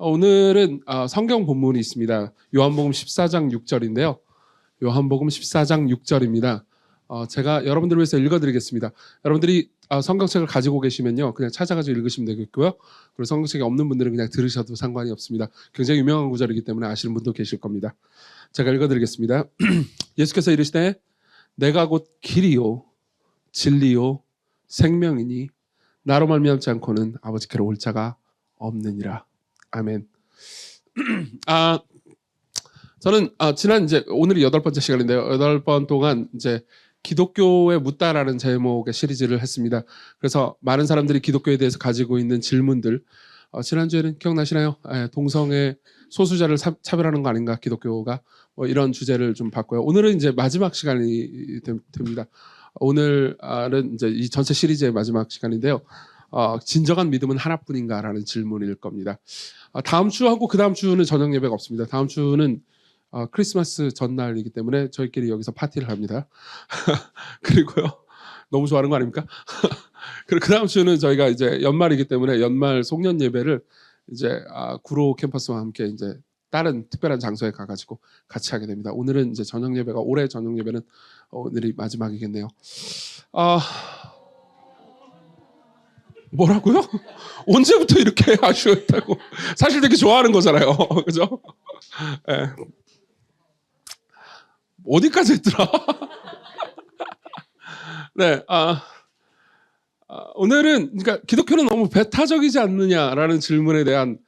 오늘은 성경 본문이 있습니다. 요한복음 14장 6절인데요. 요한복음 14장 6절입니다. 제가 여러분들을 위해서 읽어드리겠습니다. 여러분들이 성경책을 가지고 계시면요, 그냥 찾아가지고 읽으시면 되겠고요. 그리고 성경책이 없는 분들은 그냥 들으셔도 상관이 없습니다. 굉장히 유명한 구절이기 때문에 아시는 분도 계실 겁니다. 제가 읽어드리겠습니다. 예수께서 이르시되 내가 곧 길이요 진리요 생명이니 나로 말미암지 않고는 아버지께로 올 자가 없느니라. 아멘. 저는 지난 오늘이 8번째 시간인데요. 8번 동안 기독교에 묻다라는 제목의 시리즈를 했습니다. 그래서 많은 사람들이 기독교에 대해서 가지고 있는 질문들, 지난주에는 기억나시나요? 동성애 소수자를 차별하는 거 아닌가, 기독교가? 이런 주제를 좀 봤고요. 오늘은 마지막 시간이 됩니다. 오늘은 이 전체 시리즈의 마지막 시간인데요. 진정한 믿음은 하나뿐인가라는 질문일 겁니다. 다음 주하고 그 다음 주는 저녁 예배가 없습니다. 다음 주는 크리스마스 전날이기 때문에 저희끼리 여기서 파티를 합니다. 그리고요, 너무 좋아하는 거 아닙니까? 그리고 그 다음 주는 저희가 연말이기 때문에 연말 송년 예배를 구로 캠퍼스와 함께 다른 특별한 장소에 가가지고 같이 하게 됩니다. 오늘은 저녁 예배가, 올해 저녁 예배는 오늘이 마지막이겠네요. 뭐라고요? 언제부터 이렇게 아쉬워했다고? 사실 되게 좋아하는 거잖아요. 그죠? 네. 어디까지 했더라? 네, 오늘은 그러니까 기독교는 너무 배타적이지 않느냐라는 질문에 대한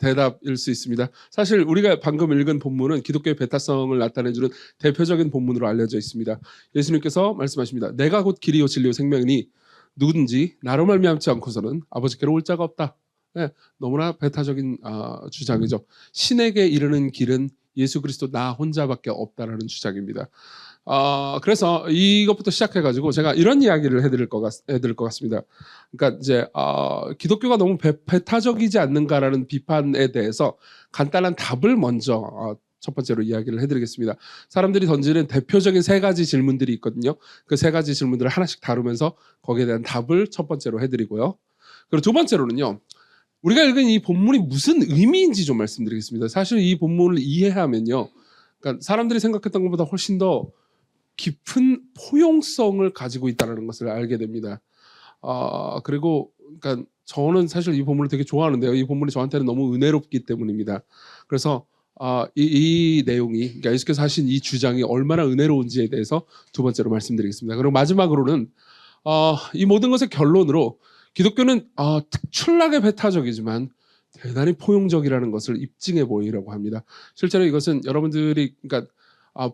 대답일 수 있습니다. 사실 우리가 방금 읽은 본문은 기독교의 배타성을 나타내주는 대표적인 본문으로 알려져 있습니다. 예수님께서 말씀하십니다. 내가 곧 길이요 진리요 생명이니 누구든지 나로 말미암지 않고서는 아버지께로 올 자가 없다. 네, 너무나 배타적인 주장이죠. 신에게 이르는 길은 예수 그리스도 나 혼자밖에 없다라는 주장입니다. 그래서 이것부터 시작해가지고 제가 이런 이야기를 해드릴 것 같습니다. 그러니까 기독교가 너무 배타적이지 않는가라는 비판에 대해서 간단한 답을 먼저 첫 번째로 이야기를 해드리겠습니다. 사람들이 던지는 대표적인 3가지 질문들이 있거든요. 그 3가지 질문들을 하나씩 다루면서 거기에 대한 답을 첫 번째로 해드리고요. 그리고 두 번째로는요, 우리가 읽은 이 본문이 무슨 의미인지 좀 말씀드리겠습니다. 사실 이 본문을 이해하면요, 그러니까 사람들이 생각했던 것보다 훨씬 더 깊은 포용성을 가지고 있다는 것을 알게 됩니다. 그리고 그러니까 저는 사실 이 본문을 되게 좋아하는데요. 이 본문이 저한테는 너무 은혜롭기 때문입니다. 그래서 이 내용이, 그러니까 예수께서 하신 이 주장이 얼마나 은혜로운지에 대해서 두 번째로 말씀드리겠습니다. 그리고 마지막으로는 이 모든 것의 결론으로 기독교는 특출나게 배타적이지만 대단히 포용적이라는 것을 입증해 보이려고 합니다. 실제로 이것은 여러분들이 그러니까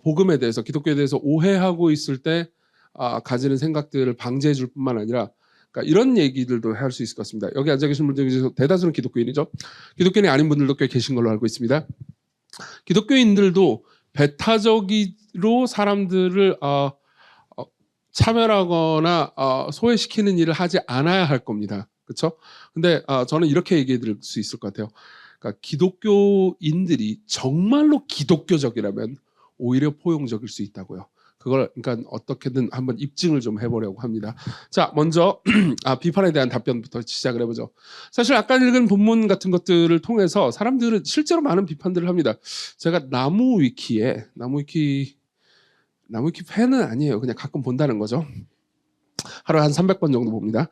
복음에 대해서, 기독교에 대해서 오해하고 있을 때 가지는 생각들을 방지해 줄 뿐만 아니라, 그러니까 이런 얘기들도 할 수 있을 것 같습니다. 여기 앉아 계신 분들 중에서 대다수는 기독교인이죠. 기독교인이 아닌 분들도 꽤 계신 걸로 알고 있습니다. 기독교인들도 배타적으로 사람들을 차별하거나 소외시키는 일을 하지 않아야 할 겁니다. 그렇죠? 근데 저는 이렇게 얘기해 드릴 수 있을 것 같아요. 그러니까 기독교인들이 정말로 기독교적이라면 오히려 포용적일 수 있다고요. 그걸 그러니까 어떻게든 한번 입증을 좀 해보려고 합니다. 자, 먼저 비판에 대한 답변부터 시작을 해보죠. 사실 아까 읽은 본문 같은 것들을 통해서 사람들은 실제로 많은 비판들을 합니다. 제가 나무위키 팬은 아니에요. 그냥 가끔 본다는 거죠. 하루에 한 300번 정도 봅니다.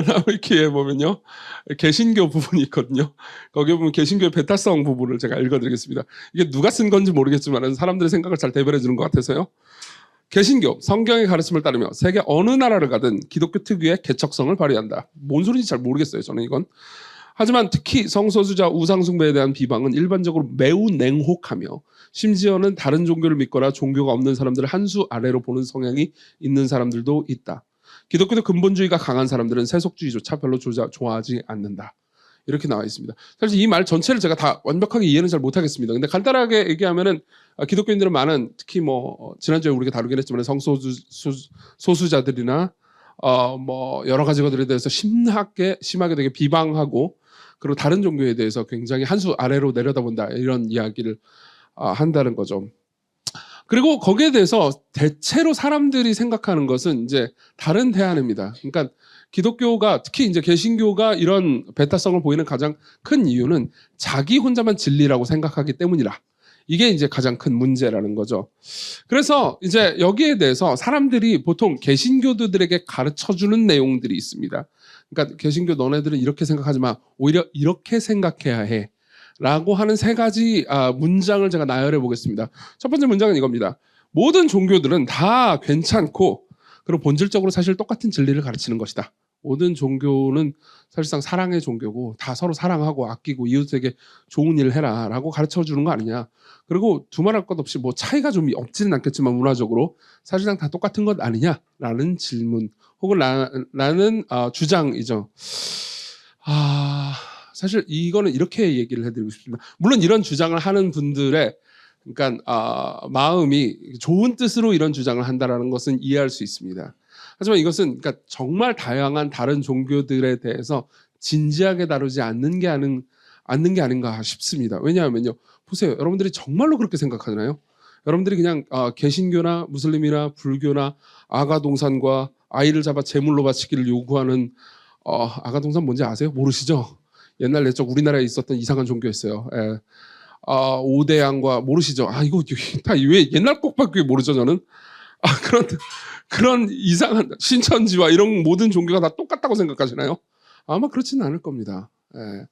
나무위키에 보면요, 개신교 부분이 있거든요. 거기에 보면 개신교의 배타성 부분을 제가 읽어드리겠습니다. 이게 누가 쓴 건지 모르겠지만 사람들의 생각을 잘 대변해 주는 것 같아서요. 개신교, 성경의 가르침을 따르며 세계 어느 나라를 가든 기독교 특유의 개척성을 발휘한다. 뭔 소리인지 잘 모르겠어요, 저는 이건. 하지만 특히 성소수자 우상숭배에 대한 비방은 일반적으로 매우 냉혹하며 심지어는 다른 종교를 믿거나 종교가 없는 사람들을 한 수 아래로 보는 성향이 있는 사람들도 있다. 기독교도 근본주의가 강한 사람들은 세속주의조차 별로 좋아하지 않는다. 이렇게 나와 있습니다. 사실 이 말 전체를 제가 다 완벽하게 이해는 잘 못하겠습니다. 근데 간단하게 얘기하면은 기독교인들은 많은, 특히 지난주에 우리가 다루긴 했지만 소수자들이나 여러 가지 것들에 대해서 심하게 되게 비방하고, 그리고 다른 종교에 대해서 굉장히 한 수 아래로 내려다본다, 이런 이야기를 한다는 거죠. 그리고 거기에 대해서 대체로 사람들이 생각하는 것은 다른 대안입니다. 그러니까 기독교가 특히 이제 개신교가 이런 배타성을 보이는 가장 큰 이유는 자기 혼자만 진리라고 생각하기 때문이라. 이게 이제 가장 큰 문제라는 거죠. 그래서 이제 여기에 대해서 사람들이 보통 개신교도들에게 가르쳐주는 내용들이 있습니다. 그러니까 개신교 너네들은 이렇게 생각하지 마. 오히려 이렇게 생각해야 해. 라고 하는 세 가지 문장을 제가 나열해 보겠습니다. 첫 번째 문장은 이겁니다. 모든 종교들은 다 괜찮고 그리고 본질적으로 사실 똑같은 진리를 가르치는 것이다. 모든 종교는 사실상 사랑의 종교고 다 서로 사랑하고 아끼고 이웃에게 좋은 일을 해라 라고 가르쳐 주는 거 아니냐. 그리고 두말할 것 없이 뭐 차이가 좀 없지는 않겠지만 문화적으로 사실상 다 똑같은 것 아니냐라는 질문 혹은 라는 주장이죠. 사실 이거는 이렇게 얘기를 해드리고 싶습니다. 물론 이런 주장을 하는 분들의 그러니까 마음이 좋은 뜻으로 이런 주장을 한다라는 것은 이해할 수 있습니다. 하지만 이것은 그러니까 정말 다양한 다른 종교들에 대해서 진지하게 다루지 않는 게 아닌가 싶습니다. 왜냐하면요, 보세요, 여러분들이 정말로 그렇게 생각하잖아요. 여러분들이 그냥 개신교나 무슬림이나 불교나 아가동산과 아이를 잡아 제물로 바치기를 요구하는 아가동산 뭔지 아세요? 모르시죠? 옛날 내적 우리나라에 있었던 이상한 종교였어요. 예. 오대양과 모르시죠? 이거 다 왜 옛날 꼭밖에 모르죠 저는. 그런 이상한 신천지와 이런 모든 종교가 다 똑같다고 생각하시나요? 아마 그렇지는 않을 겁니다. 예.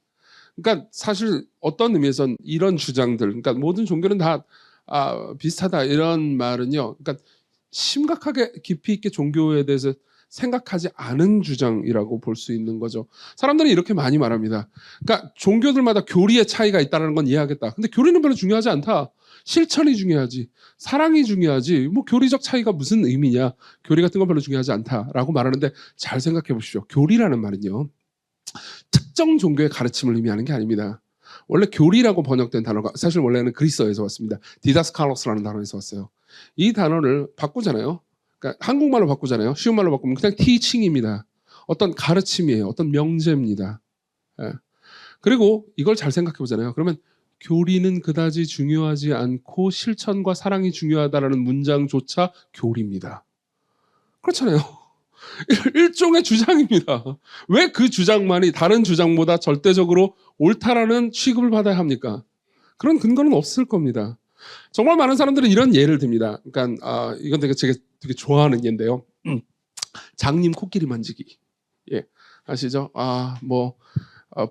그러니까 사실 어떤 의미에선 이런 주장들, 그러니까 모든 종교는 다 비슷하다 이런 말은요, 그러니까 심각하게 깊이 있게 종교에 대해서 생각하지 않은 주장이라고 볼 수 있는 거죠. 사람들이 이렇게 많이 말합니다. 그러니까 종교들마다 교리의 차이가 있다는 건 이해하겠다. 근데 교리는 별로 중요하지 않다. 실천이 중요하지. 사랑이 중요하지. 뭐 교리적 차이가 무슨 의미냐. 교리 같은 건 별로 중요하지 않다라고 말하는데 잘 생각해 보십시오. 교리라는 말은요, 특정 종교의 가르침을 의미하는 게 아닙니다. 원래 교리라고 번역된 단어가 사실 원래는 그리스어에서 왔습니다. 디다스칼로스라는 단어에서 왔어요. 이 단어를 바꾸잖아요. 그러니까 한국말로 바꾸잖아요. 쉬운 말로 바꾸면 그냥 티칭입니다. 어떤 가르침이에요. 어떤 명제입니다. 예. 그리고 이걸 잘 생각해 보잖아요. 그러면 교리는 그다지 중요하지 않고 실천과 사랑이 중요하다라는 문장조차 교리입니다. 그렇잖아요. 일종의 주장입니다. 왜 그 주장만이 다른 주장보다 절대적으로 옳다라는 취급을 받아야 합니까? 그런 근거는 없을 겁니다. 정말 많은 사람들은 이런 예를 듭니다. 그러니까 이건 제가 되게 좋아하는 예인데요. 장님 코끼리 만지기. 예, 아시죠?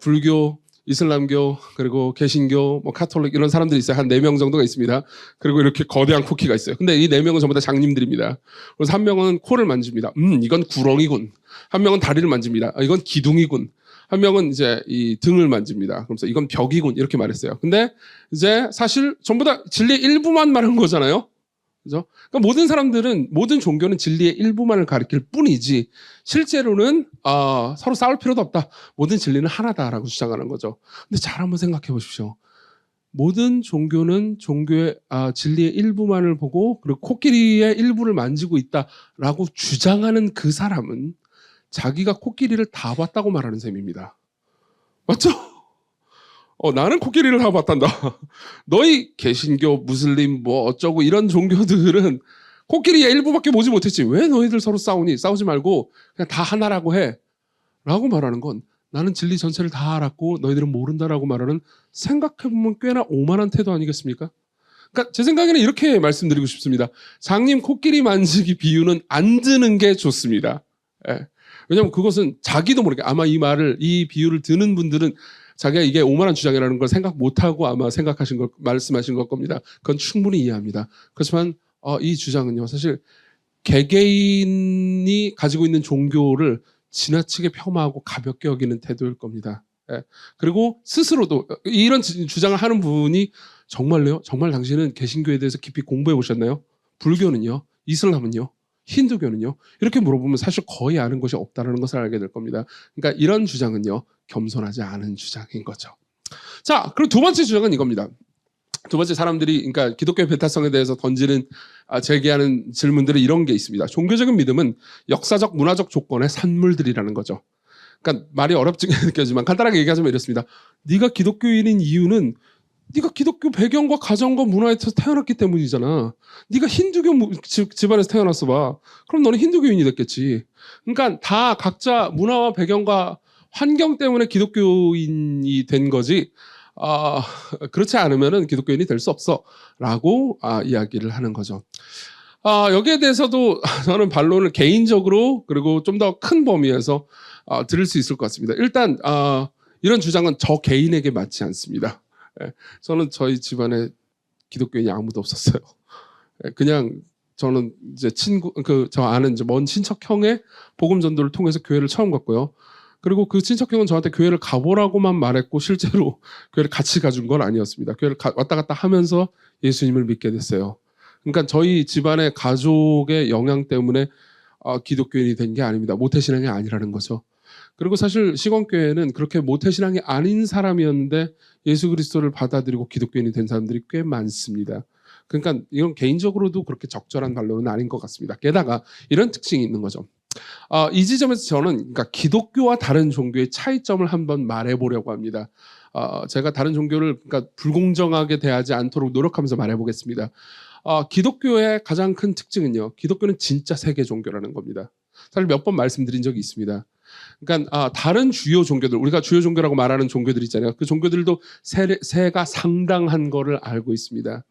불교, 이슬람교, 그리고 개신교, 뭐 카톨릭 이런 사람들이 있어요. 한 4명 정도가 있습니다. 그리고 이렇게 거대한 쿠키가 있어요. 근데 이 4명은 전부 다 장님들입니다. 그래서 한 명은 코를 만집니다. 이건 구렁이군. 한 명은 다리를 만집니다. 이건 기둥이군. 한 명은 이제 이 등을 만집니다. 그러면서 이건 벽이군 이렇게 말했어요. 근데 이제 사실 전부 다 진리의 일부만 말한 거잖아요. 그죠? 그러니까 모든 사람들은 모든 종교는 진리의 일부만을 가리킬 뿐이지 실제로는 서로 싸울 필요도 없다. 모든 진리는 하나다라고 주장하는 거죠. 근데 잘 한번 생각해 보십시오. 모든 종교는 종교의 진리의 일부만을 보고 그리고 코끼리의 일부를 만지고 있다라고 주장하는 그 사람은 자기가 코끼리를 다 봤다고 말하는 셈입니다. 맞죠? 나는 코끼리를 다 봤단다. 너희 개신교, 무슬림 뭐 어쩌고 이런 종교들은 코끼리의 일부밖에 보지 못했지. 왜 너희들 서로 싸우니? 싸우지 말고 그냥 다 하나라고 해. 라고 말하는 건 나는 진리 전체를 다 알았고 너희들은 모른다라고 말하는 생각해보면 꽤나 오만한 태도 아니겠습니까? 그러니까 제 생각에는 이렇게 말씀드리고 싶습니다. 장님 코끼리 만지기 비유는 안 드는 게 좋습니다. 예. 왜냐하면 그것은 자기도 모르게 아마 이 비유를 드는 분들은 자기가 이게 오만한 주장이라는 걸 생각 못하고 아마 말씀하신 걸 겁니다. 그건 충분히 이해합니다. 그렇지만 이 주장은요, 사실 개개인이 가지고 있는 종교를 지나치게 폄하하고 가볍게 여기는 태도일 겁니다. 예. 그리고 스스로도 이런 주장을 하는 분이 정말요? 정말 당신은 개신교에 대해서 깊이 공부해 보셨나요? 불교는요? 이슬람은요? 힌두교는요? 이렇게 물어보면 사실 거의 아는 것이 없다는 것을 알게 될 겁니다. 그러니까 이런 주장은요, 겸손하지 않은 주장인 거죠. 자, 그리고 두 번째 주장은 이겁니다. 두 번째 사람들이 그러니까 기독교의 배타성에 대해서 제기하는 질문들은 이런 게 있습니다. 종교적인 믿음은 역사적, 문화적 조건의 산물들이라는 거죠. 그러니까 말이 어렵게 느껴지지만 간단하게 얘기하자면 이렇습니다. 네가 기독교인인 이유는 네가 기독교 배경과 가정과 문화에서 태어났기 때문이잖아. 네가 힌두교 집안에서 태어났어 봐. 그럼 너는 힌두교인이 됐겠지. 그러니까 다 각자 문화와 배경과 환경 때문에 기독교인이 된 거지. 그렇지 않으면은 기독교인이 될 수 없어라고 이야기를 하는 거죠. 여기에 대해서도 저는 반론을 개인적으로 그리고 좀 더 큰 범위에서 들을 수 있을 것 같습니다. 일단 이런 주장은 저 개인에게 맞지 않습니다. 예, 저는 저희 집안에 기독교인이 아무도 없었어요. 그냥 저는 이제 저 아는 이제 먼 친척 형의 복음 전도를 통해서 교회를 처음 갔고요. 그리고 그 친척 형은 저한테 교회를 가보라고만 말했고 실제로 교회를 같이 가준 건 아니었습니다. 교회를 왔다 갔다 하면서 예수님을 믿게 됐어요. 그러니까 저희 집안의 가족의 영향 때문에 기독교인이 된 게 아닙니다. 모태신앙이 아니라는 거죠. 그리고 사실 시건교회는 그렇게 모태신앙이 아닌 사람이었는데 예수 그리스도를 받아들이고 기독교인이 된 사람들이 꽤 많습니다. 그러니까 이건 개인적으로도 그렇게 적절한 반론은 아닌 것 같습니다. 게다가 이런 특징이 있는 거죠. 이 지점에서 저는 그러니까 기독교와 다른 종교의 차이점을 한번 말해보려고 합니다. 제가 다른 종교를 그러니까 불공정하게 대하지 않도록 노력하면서 말해보겠습니다. 기독교의 가장 큰 특징은요. 기독교는 진짜 세계 종교라는 겁니다. 사실 몇 번 말씀드린 적이 있습니다. 그러니까 다른 주요 종교들, 우리가 주요 종교라고 말하는 종교들 있잖아요. 그 종교들도 세가 상당한 거를 알고 있습니다.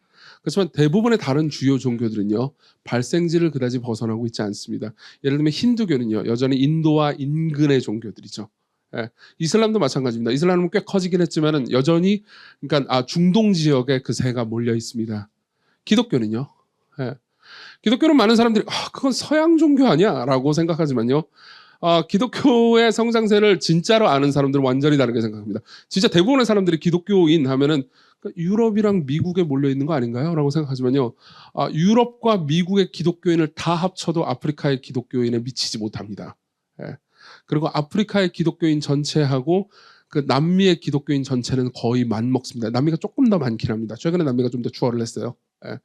그렇지만 대부분의 다른 주요 종교들은요. 발생지를 그다지 벗어나고 있지 않습니다. 예를 들면 힌두교는요. 여전히 인도와 인근의 종교들이죠. 예. 이슬람도 마찬가지입니다. 이슬람은 꽤 커지긴 했지만은 여전히 그러니까 중동 지역에 그 세가 몰려 있습니다. 기독교는요. 예. 기독교는 많은 사람들이 그건 서양 종교 아니야? 라고 생각하지만요. 기독교의 성장세를 진짜로 아는 사람들은 완전히 다르게 생각합니다. 진짜 대부분의 사람들이 기독교인 하면은 유럽이랑 미국에 몰려있는 거 아닌가요? 라고 생각하지만요. 유럽과 미국의 기독교인을 다 합쳐도 아프리카의 기독교인에 미치지 못합니다. 예. 그리고 아프리카의 기독교인 전체하고 그 남미의 기독교인 전체는 거의 맞먹습니다. 남미가 조금 더 많긴 합니다. 최근에 남미가 좀 더 추월을 했어요. 예.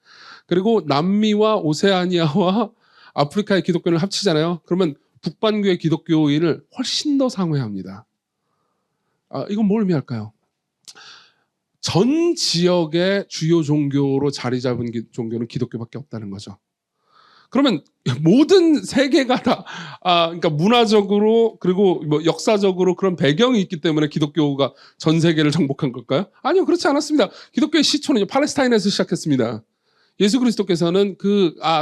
그리고 남미와 오세아니아와 아프리카의 기독교인을 합치잖아요. 그러면 북반구의 기독교인을 훨씬 더 상회합니다. 이건 뭘 의미할까요? 전 지역의 주요 종교로 자리 잡은 종교는 기독교밖에 없다는 거죠. 그러면 모든 세계가 다 그러니까 문화적으로 그리고 뭐 역사적으로 그런 배경이 있기 때문에 기독교가 전 세계를 정복한 걸까요? 아니요, 그렇지 않았습니다. 기독교의 시초는 팔레스타인에서 시작했습니다. 예수 그리스도께서는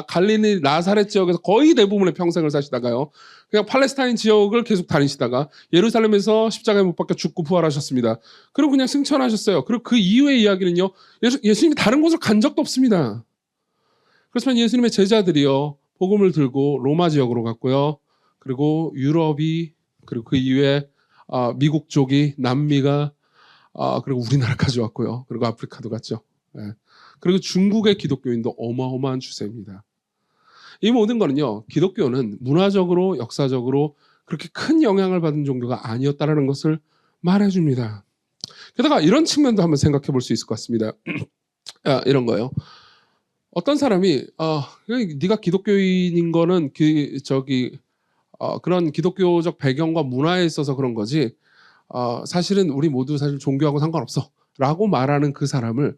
갈릴리 나사렛 지역에서 거의 대부분의 평생을 사시다가요. 그냥 팔레스타인 지역을 계속 다니시다가 예루살렘에서 십자가에 못 박혀 죽고 부활하셨습니다. 그리고 그냥 승천하셨어요. 그리고 그 이후의 이야기는요. 예수님이 다른 곳을 간 적도 없습니다. 그렇지만 예수님의 제자들이요. 복음을 들고 로마 지역으로 갔고요. 그리고 유럽이 그리고 그 이후에 미국 쪽이 남미가 그리고 우리나라까지 왔고요. 그리고 아프리카도 갔죠. 네. 그리고 중국의 기독교인도 어마어마한 추세입니다. 이 모든 거는요. 기독교는 문화적으로 역사적으로 그렇게 큰 영향을 받은 종교가 아니었다는 것을 말해줍니다. 게다가 이런 측면도 한번 생각해 볼 수 있을 것 같습니다. 이런 거예요. 어떤 사람이 네가 기독교인인 거는 그런 기독교적 배경과 문화에 있어서 그런 거지 사실은 우리 모두 사실 종교하고 상관없어 라고 말하는 그 사람을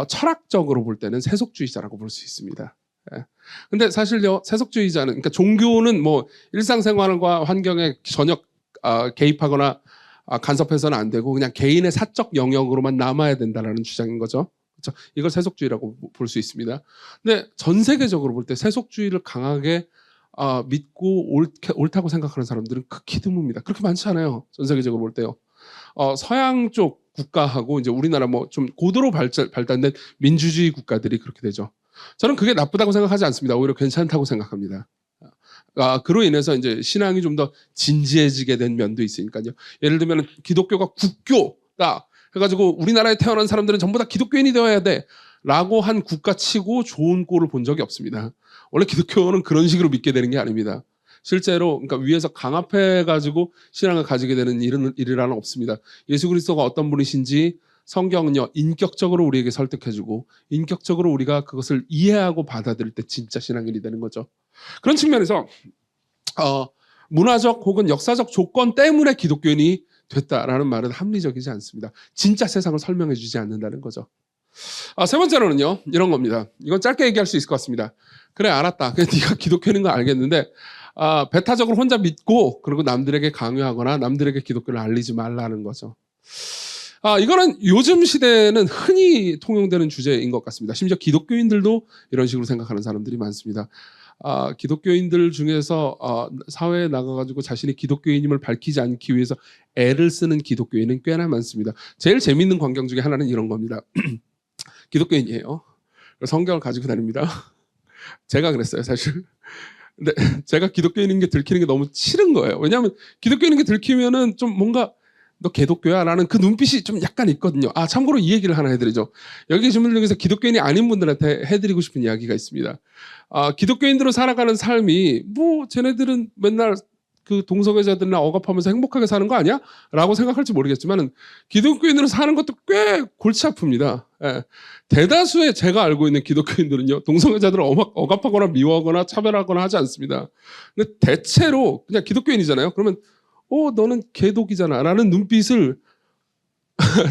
철학적으로 볼 때는 세속주의자라고 볼 수 있습니다. 예. 근데 사실요 세속주의자는 그러니까 종교는 뭐 일상생활과 환경에 전혀 개입하거나 간섭해서는 안 되고 그냥 개인의 사적 영역으로만 남아야 된다라는 주장인 거죠. 그렇죠? 이걸 세속주의라고 볼 수 있습니다. 근데 전 세계적으로 볼 때 세속주의를 강하게 믿고 옳다고 생각하는 사람들은 극히 드뭅니다. 그렇게 많지 않아요. 전 세계적으로 볼 때요. 서양 쪽 국가하고 이제 우리나라 뭐 좀 고도로 발달된 민주주의 국가들이 그렇게 되죠. 저는 그게 나쁘다고 생각하지 않습니다. 오히려 괜찮다고 생각합니다. 그로 인해서 이제 신앙이 좀 더 진지해지게 된 면도 있으니까요. 예를 들면 기독교가 국교다 해가지고 우리나라에 태어난 사람들은 전부 다 기독교인이 되어야 돼라고 한 국가치고 좋은 꼴을 본 적이 없습니다. 원래 기독교는 그런 식으로 믿게 되는 게 아닙니다. 실제로 그러니까 위에서 강압해가지고 신앙을 가지게 되는 일이라는 없습니다. 예수 그리스도가 어떤 분이신지 성경은요 인격적으로 우리에게 설득해주고 인격적으로 우리가 그것을 이해하고 받아들일 때 진짜 신앙인이 되는 거죠. 그런 측면에서 문화적 혹은 역사적 조건 때문에 기독교인이 됐다라는 말은 합리적이지 않습니다. 진짜 세상을 설명해 주지 않는다는 거죠. 세 번째로는요, 이런 겁니다. 이건 짧게 얘기할 수 있을 것 같습니다. 그래, 알았다. 그래, 네가 기독교인 거 알겠는데 배타적으로 혼자 믿고 그리고 남들에게 강요하거나 남들에게 기독교를 알리지 말라는 거죠. 이거는 요즘 시대에는 흔히 통용되는 주제인 것 같습니다. 심지어 기독교인들도 이런 식으로 생각하는 사람들이 많습니다. 기독교인들 중에서 사회에 나가가지고 자신이 기독교인임을 밝히지 않기 위해서 애를 쓰는 기독교인은 꽤나 많습니다. 제일 재밌는 광경 중에 하나는 이런 겁니다. 기독교인이에요. 성경을 가지고 다닙니다. 제가 그랬어요, 사실. 근데 제가 기독교인인 게 들키는 게 너무 싫은 거예요. 왜냐하면 기독교인인 게 들키면은 좀 뭔가 너 개독교야? 라는 그 눈빛이 좀 약간 있거든요. 참고로 이 얘기를 하나 해드리죠. 여기 계신 분들 중에서 기독교인이 아닌 분들한테 해드리고 싶은 이야기가 있습니다. 기독교인들로 살아가는 삶이 뭐 쟤네들은 맨날 그 동성애자들이나 억압하면서 행복하게 사는 거 아니야? 라고 생각할지 모르겠지만 기독교인으로 사는 것도 꽤 골치 아픕니다. 예. 대다수의 제가 알고 있는 기독교인들은요, 동성애자들을 억압하거나 미워하거나 차별하거나 하지 않습니다. 근데 대체로 그냥 기독교인이잖아요. 그러면 너는 개독이잖아 라는 눈빛을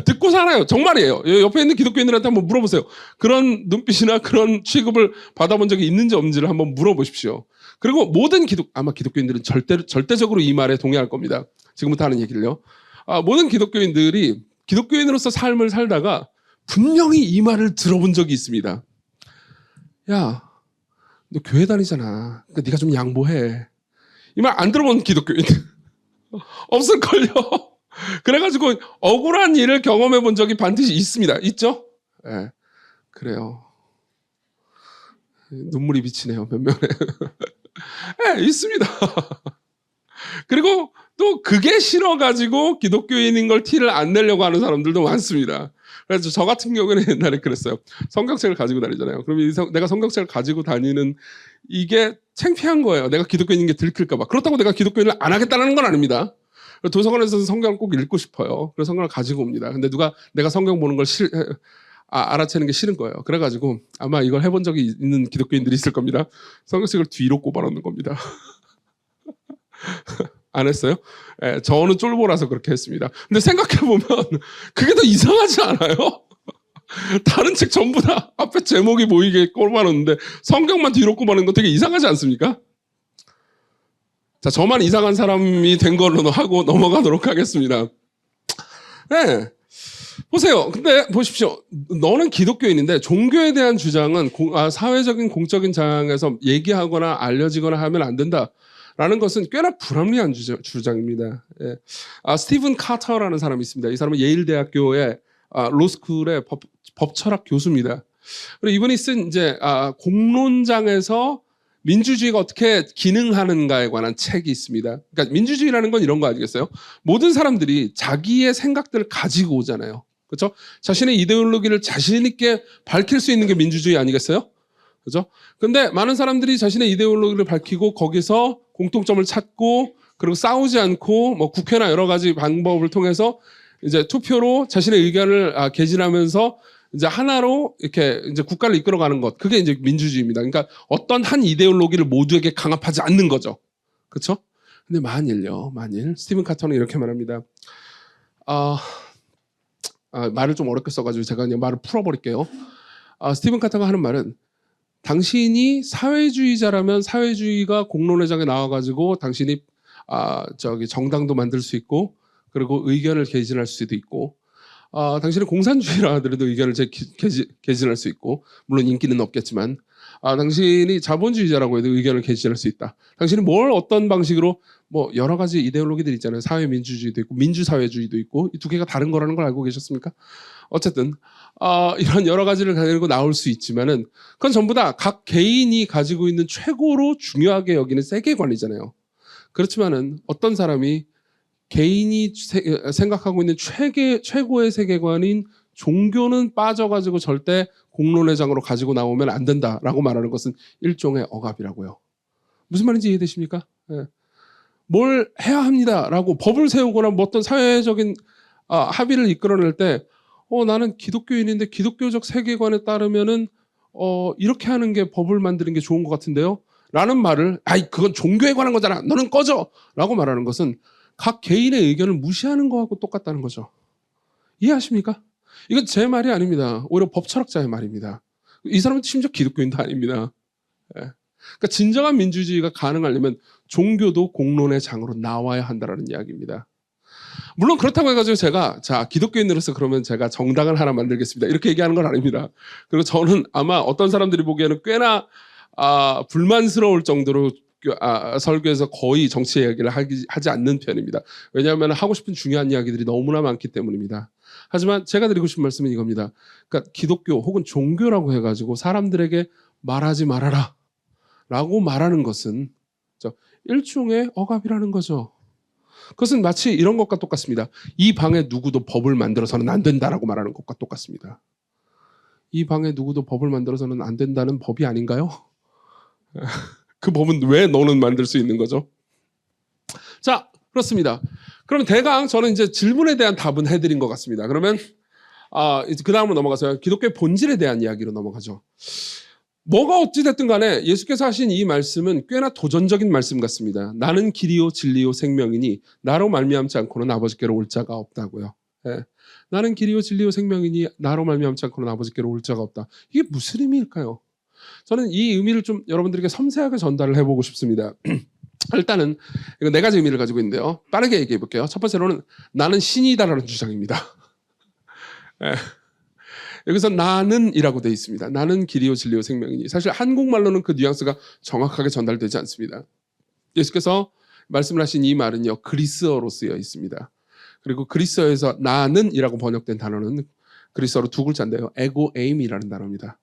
듣고 살아요. 정말이에요. 옆에 있는 기독교인들한테 한번 물어보세요. 그런 눈빛이나 그런 취급을 받아본 적이 있는지 없는지를 한번 물어보십시오. 그리고 모든 아마 기독교인들은 절대적으로 이 말에 동의할 겁니다. 지금부터 하는 얘기를요. 모든 기독교인들이 기독교인으로서 삶을 살다가 분명히 이 말을 들어본 적이 있습니다. 야, 너 교회 다니잖아. 그러니까 네가 좀 양보해. 이 말 안 들어본 기독교인 없을걸요. 그래가지고 억울한 일을 경험해 본 적이 반드시 있습니다. 있죠? 네, 그래요. 눈물이 비치네요. 몇 명에. 네, 있습니다. 그리고 또 그게 싫어가지고 기독교인인 걸 티를 안 내려고 하는 사람들도 많습니다. 그래서 저 같은 경우는 옛날에 그랬어요. 성경책을 가지고 다니잖아요. 그럼 내가 성경책을 가지고 다니는 이게 창피한 거예요. 내가 기독교인인 게 들킬까 봐. 그렇다고 내가 기독교인을 안 하겠다는 건 아닙니다. 도서관에서는 성경을 꼭 읽고 싶어요. 그래서 성경을 가지고 옵니다. 근데 누가 내가 성경 보는 걸 알아채는 게 싫은 거예요. 그래가지고 아마 이걸 해본 적이 있는 기독교인들이 있을 겁니다. 성경책을 뒤로 꼽아놓는 겁니다. 안 했어요? 예, 저는 쫄보라서 그렇게 했습니다. 근데 생각해보면 그게 더 이상하지 않아요? 다른 책 전부 다 앞에 제목이 보이게 꼽아놓는데 성경만 뒤로 꼽아놓는 거 되게 이상하지 않습니까? 자, 저만 이상한 사람이 된 걸로 하고 넘어가도록 하겠습니다. 네. 보세요. 근데 보십시오. 너는 기독교인인데 종교에 대한 주장은 사회적인 공적인 장에서 얘기하거나 알려지거나 하면 안 된다라는 것은 꽤나 불합리한 주장입니다. 예. 스티븐 카터라는 사람이 있습니다. 이 사람은 예일대학교의 로스쿨의 법철학 교수입니다. 그리고 이분이 쓴 이제 공론장에서 민주주의가 어떻게 기능하는가에 관한 책이 있습니다. 그러니까 민주주의라는 건 이런 거 아니겠어요? 모든 사람들이 자기의 생각들을 가지고 오잖아요. 그렇죠? 자신의 이데올로기를 자신 있게 밝힐 수 있는 게 민주주의 아니겠어요? 그렇죠? 근데 많은 사람들이 자신의 이데올로기를 밝히고 거기서 공통점을 찾고 그리고 싸우지 않고 뭐 국회나 여러 가지 방법을 통해서 이제 투표로 자신의 의견을 개진하면서 이제 하나로 이렇게 이제 국가를 이끌어가는 것, 그게 이제 민주주의입니다. 그러니까 어떤 한 이데올로기를 모두에게 강압하지 않는 거죠. 그렇죠? 근데 만일 스티븐 카터는 이렇게 말합니다. 말을 좀 어렵게 써가지고 제가 그냥 말을 풀어버릴게요. 스티븐 카터가 하는 말은 당신이 사회주의자라면 사회주의가 공론회장에 나와가지고 당신이 정당도 만들 수 있고 그리고 의견을 개진할 수도 있고 당신은 공산주의라 하더라도 의견을 개진할 수 있고 물론 인기는 없겠지만 당신이 자본주의자라고 해도 의견을 개진할 수 있다. 당신이 어떤 방식으로 뭐 여러 가지 이데올로기들 있잖아요. 사회민주주의도 있고 민주사회주의도 있고 이 두 개가 다른 거라는 걸 알고 계셨습니까? 어쨌든 이런 여러 가지를 가지고 나올 수 있지만은 그건 전부 다 각 개인이 가지고 있는 최고로 중요하게 여기는 세계관이잖아요. 그렇지만은 어떤 사람이 개인이 생각하고 있는 최고의 세계관인 종교는 빠져가지고 절대 공론회장으로 가지고 나오면 안 된다라고 말하는 것은 일종의 억압이라고요. 무슨 말인지 이해되십니까? 예. 뭘 해야 합니다라고 법을 세우거나 뭐 어떤 사회적인 합의를 이끌어낼 때 나는 기독교인인데 기독교적 세계관에 따르면은 이렇게 하는 게 법을 만드는 게 좋은 것 같은데요? 라는 말을 그건 종교에 관한 거잖아. 너는 꺼져! 라고 말하는 것은 각 개인의 의견을 무시하는 거하고 똑같다는 거죠. 이해하십니까? 이건 제 말이 아닙니다. 오히려 법철학자의 말입니다. 이 사람은 심지어 기독교인도 아닙니다. 예. 그러니까 진정한 민주주의가 가능하려면 종교도 공론의 장으로 나와야 한다는 이야기입니다. 물론 그렇다고 해가지고 제가 자 기독교인으로서 그러면 제가 정당을 하나 만들겠습니다 이렇게 얘기하는 건 아닙니다. 그리고 저는 아마 어떤 사람들이 보기에는 꽤나 불만스러울 정도로 설교에서 거의 정치 이야기를 하지 않는 편입니다. 왜냐하면 하고 싶은 중요한 이야기들이 너무나 많기 때문입니다. 하지만 제가 드리고 싶은 말씀은 이겁니다. 그러니까 기독교 혹은 종교라고 해가지고 사람들에게 말하지 말아라 라고 말하는 것은 일종의 억압이라는 거죠. 그것은 마치 이런 것과 똑같습니다. 이 방에 누구도 법을 만들어서는 안 된다라고 말하는 것과 똑같습니다. 이 방에 누구도 법을 만들어서는 안 된다는 법이 아닌가요? 그 법은 왜 너는 만들 수 있는 거죠? 자, 그렇습니다. 그럼 대강 저는 이제 질문에 대한 답은 해드린 것 같습니다. 그러면 이제 그 다음으로 넘어가서 기독교의 본질에 대한 이야기로 넘어가죠. 뭐가 어찌됐든 간에 예수께서 하신 이 말씀은 꽤나 도전적인 말씀 같습니다. 나는 길이요 진리요 생명이니 나로 말미암지 않고는 아버지께로 올 자가 없다고요. 예. 나는 길이요 진리요 생명이니 나로 말미암지 않고는 아버지께로 올 자가 없다. 이게 무슨 의미일까요? 저는 이 의미를 좀 여러분들에게 섬세하게 전달을 해보고 싶습니다. 일단은 이거 네 가지 의미를 가지고 있는데요. 빠르게 얘기해 볼게요. 첫 번째로는 나는 신이다라는 주장입니다. 예. 여기서 나는 이라고 되어 있습니다. 나는 길이요 진리요 생명이니. 사실 한국말로는 그 뉘앙스가 정확하게 전달되지 않습니다. 예수께서 말씀을 하신 이 말은요. 그리스어로 쓰여 있습니다. 그리고 그리스어에서 나는 이라고 번역된 단어는 그리스어로 두 글자인데요. 에고 에임이라는 단어입니다.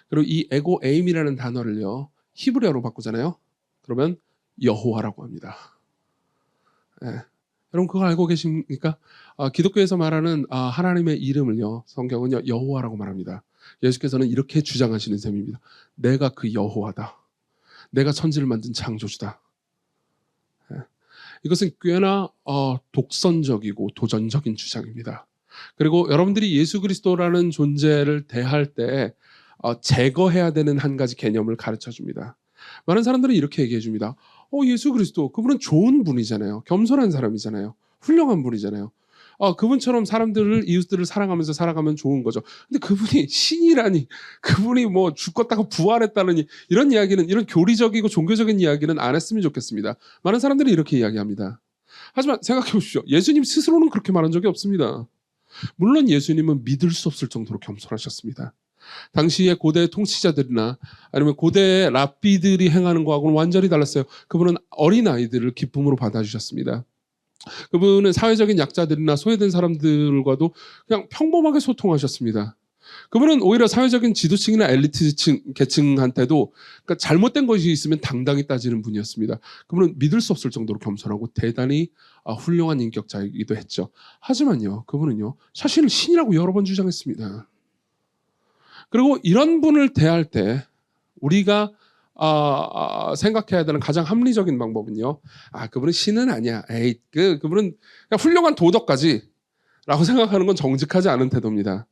그리고 이 에고 에임이라는 단어를요. 히브리어로 바꾸잖아요. 그러면 여호와라고 합니다. 예. 여러분 그거 알고 계십니까? 기독교에서 말하는 하나님의 이름을요. 성경은요. 여호와라고 말합니다. 예수께서는 이렇게 주장하시는 셈입니다. 내가 그 여호와다. 내가 천지를 만든 창조주다. 예. 이것은 꽤나 독선적이고 도전적인 주장입니다. 그리고 여러분들이 예수 그리스도라는 존재를 대할 때 제거해야 되는 한 가지 개념을 가르쳐 줍니다. 많은 사람들은 이렇게 얘기해 줍니다. 예수 그리스도 그분은 좋은 분이잖아요. 겸손한 사람이잖아요. 훌륭한 분이잖아요. 그분처럼 사람들을 이웃들을 사랑하면서 살아가면 좋은 거죠. 근데 그분이 신이라니 그분이 뭐 죽었다가 부활했다느니 이런 이야기는 이런 교리적이고 종교적인 이야기는 안 했으면 좋겠습니다. 많은 사람들이 이렇게 이야기합니다. 하지만 생각해 보십시오. 예수님 스스로는 그렇게 말한 적이 없습니다. 물론 예수님은 믿을 수 없을 정도로 겸손하셨습니다. 당시에 고대 통치자들이나 아니면 고대 랍비들이 행하는 거하고는 완전히 달랐어요. 그분은 어린아이들을 기쁨으로 받아주셨습니다. 그분은 사회적인 약자들이나 소외된 사람들과도 그냥 평범하게 소통하셨습니다. 그분은 오히려 사회적인 지도층이나 엘리트 계층한테도 그러니까 잘못된 것이 있으면 당당히 따지는 분이었습니다. 그분은 믿을 수 없을 정도로 겸손하고 대단히 훌륭한 인격자이기도 했죠. 하지만요, 그분은요, 사실 신이라고 여러 번 주장했습니다. 그리고 이런 분을 대할 때 우리가 생각해야 되는 가장 합리적인 방법은요. 그분은 신은 아니야. 그분은 그냥 훌륭한 도덕가지라고 생각하는 건 정직하지 않은 태도입니다.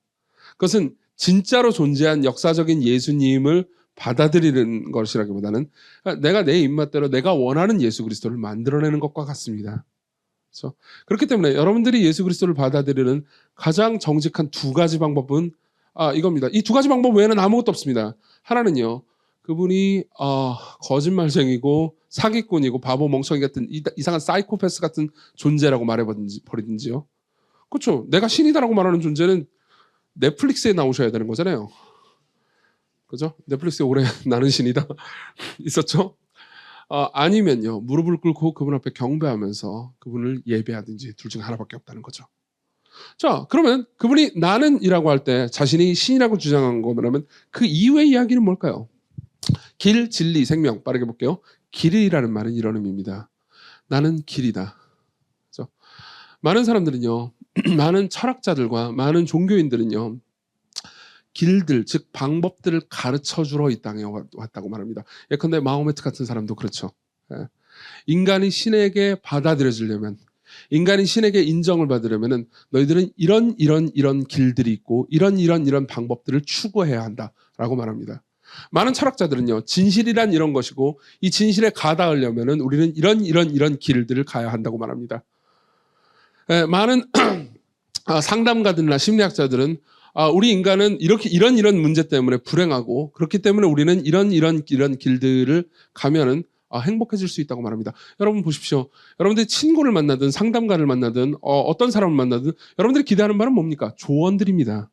그것은 진짜로 존재한 역사적인 예수님을 받아들이는 것이라기보다는 내가 내 입맛대로 내가 원하는 예수 그리스도를 만들어내는 것과 같습니다. 그렇죠? 그렇기 때문에 여러분들이 예수 그리스도를 받아들이는 가장 정직한 두 가지 방법은 이겁니다. 이 두 가지 방법 외에는 아무것도 없습니다. 하나는요. 그분이 거짓말쟁이고 사기꾼이고 바보 멍청이 같은 이상한 사이코패스 같은 존재라고 말해버리든지요. 그렇죠. 내가 신이다라고 말하는 존재는 넷플릭스에 나오셔야 되는 거잖아요. 그죠? 넷플릭스에 올해 나는 신이다 있었죠. 아니면요. 무릎을 꿇고 그분 앞에 경배하면서 그분을 예배하든지 둘 중 하나밖에 없다는 거죠. 자, 그러면 그분이 나는이라고 할 때 자신이 신이라고 주장한 거라면 그 이후의 이야기는 뭘까요? 길, 진리, 생명. 빠르게 볼게요. 길이라는 말은 이런 의미입니다. 나는 길이다. 그렇죠? 많은 사람들은요. 많은 철학자들과 많은 종교인들은요. 길들, 즉 방법들을 가르쳐주러 이 땅에 왔다고 말합니다. 예컨대 마호메트 같은 사람도 그렇죠. 인간이 신에게 받아들여지려면 인간이 신에게 인정을 받으려면 너희들은 이런 길들이 있고 이런 방법들을 추구해야 한다라고 말합니다. 많은 철학자들은요. 진실이란 이런 것이고 이 진실에 가닿으려면 우리는 이런 길들을 가야 한다고 말합니다. 많은 상담가들이나 심리학자들은 우리 인간은 이렇게 이런 문제 때문에 불행하고 그렇기 때문에 우리는 이런 길들을 가면은 행복해질 수 있다고 말합니다. 여러분 보십시오. 여러분들이 친구를 만나든 상담가를 만나든 어떤 사람을 만나든 여러분들이 기대하는 바는 뭡니까? 조언들입니다.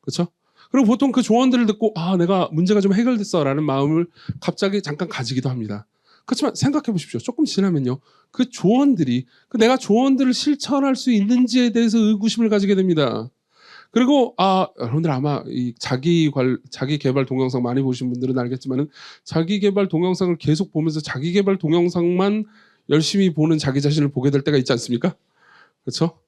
그렇죠? 그리고 보통 그 조언들을 듣고 내가 문제가 좀 해결됐어라는 마음을 갑자기 잠깐 가지기도 합니다. 그렇지만 생각해 보십시오. 조금 지나면요. 그 조언들이 내가 조언들을 실천할 수 있는지에 대해서 의구심을 가지게 됩니다. 그리고 여러분들 아마 이 자기 개발 동영상 많이 보신 분들은 알겠지만은 자기 개발 동영상을 계속 보면서 자기 개발 동영상만 열심히 보는 자기 자신을 보게 될 때가 있지 않습니까? 그렇죠?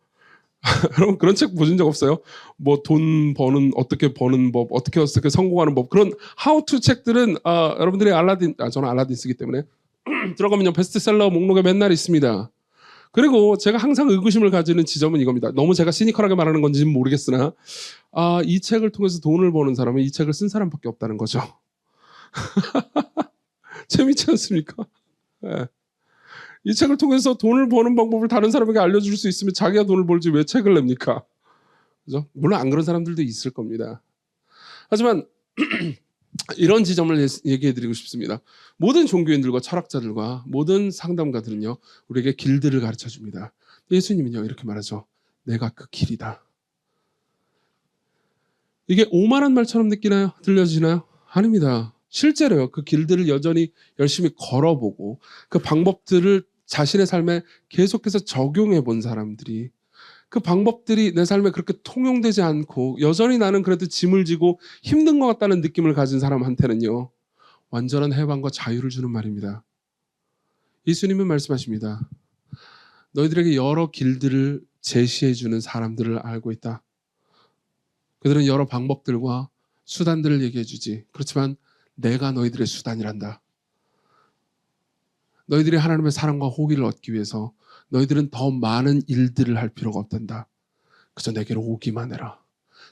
여러분 그런 책 보신 적 없어요? 뭐 돈 버는 어떻게 버는 법, 어떻게 성공하는 법 그런 하우투 책들은 여러분들이 저는 알라딘 쓰기 때문에 들어가면요 베스트셀러 목록에 맨날 있습니다. 그리고 제가 항상 의구심을 가지는 지점은 이겁니다. 너무 제가 시니컬하게 말하는 건지는 모르겠으나 이 책을 통해서 돈을 버는 사람은 이 책을 쓴 사람밖에 없다는 거죠. 재밌지 않습니까? 네. 이 책을 통해서 돈을 버는 방법을 다른 사람에게 알려줄 수 있으면 자기가 돈을 벌지 왜 책을 냅니까? 그죠? 물론 안 그런 사람들도 있을 겁니다. 하지만 이런 지점을 얘기해드리고 싶습니다. 모든 종교인들과 철학자들과 모든 상담가들은요, 우리에게 길들을 가르쳐 줍니다. 예수님은요, 이렇게 말하죠. 내가 그 길이다. 이게 오만한 말처럼 느끼나요? 들려지나요? 아닙니다. 실제로요, 그 길들을 여전히 열심히 걸어보고 그 방법들을 자신의 삶에 계속해서 적용해 본 사람들이 그 방법들이 내 삶에 그렇게 통용되지 않고 여전히 나는 그래도 짐을 지고 힘든 것 같다는 느낌을 가진 사람한테는요. 완전한 해방과 자유를 주는 말입니다. 예수님은 말씀하십니다. 너희들에게 여러 길들을 제시해 주는 사람들을 알고 있다. 그들은 여러 방법들과 수단들을 얘기해 주지. 그렇지만 내가 너희들의 수단이란다. 너희들이 하나님의 사랑과 호기를 얻기 위해서 너희들은 더 많은 일들을 할 필요가 없단다. 그저 내게로 오기만 해라.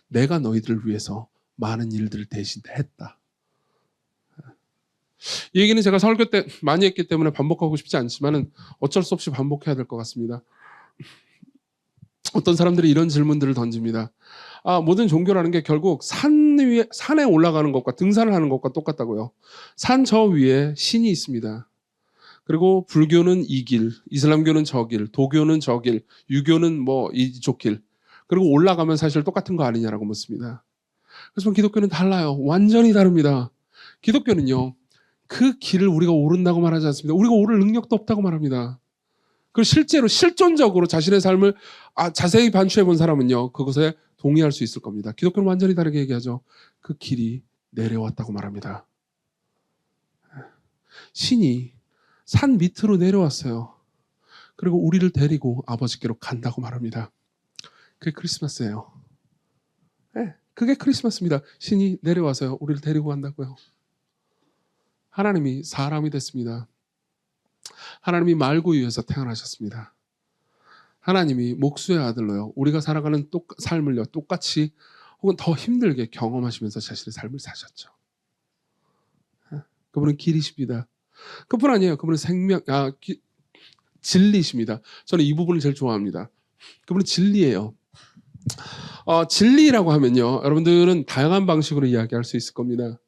내가 너희들을 위해서 많은 일들을 대신 했다. 이 얘기는 제가 설교 때 많이 했기 때문에 반복하고 싶지 않지만 어쩔 수 없이 반복해야 될 것 같습니다. 어떤 사람들이 이런 질문들을 던집니다. 모든 종교라는 게 결국 산에 올라가는 것과 등산을 하는 것과 똑같다고요. 산 저 위에 신이 있습니다. 그리고 불교는 이 길, 이슬람교는 저 길, 도교는 저 길, 유교는 뭐 이쪽 길. 그리고 올라가면 사실 똑같은 거 아니냐라고 묻습니다. 그래서 기독교는 달라요. 완전히 다릅니다. 기독교는요. 그 길을 우리가 오른다고 말하지 않습니다. 우리가 오를 능력도 없다고 말합니다. 그리고 실제로 실존적으로 자신의 삶을 자세히 반추해 본 사람은요. 그것에 동의할 수 있을 겁니다. 기독교는 완전히 다르게 얘기하죠. 그 길이 내려왔다고 말합니다. 신이 산 밑으로 내려왔어요. 그리고 우리를 데리고 아버지께로 간다고 말합니다. 그게 크리스마스예요. 네, 그게 크리스마스입니다. 신이 내려와서요. 우리를 데리고 간다고요. 하나님이 사람이 됐습니다. 하나님이 말구유에서 태어나셨습니다. 하나님이 목수의 아들로요. 우리가 살아가는 삶을요. 똑같이 혹은 더 힘들게 경험하시면서 자신의 삶을 사셨죠. 그분은 길이십니다. 그뿐 아니에요. 그분은 진리십니다. 저는 이 부분을 제일 좋아합니다. 그분은 진리예요. 진리라고 하면요. 여러분들은 다양한 방식으로 이야기할 수 있을 겁니다.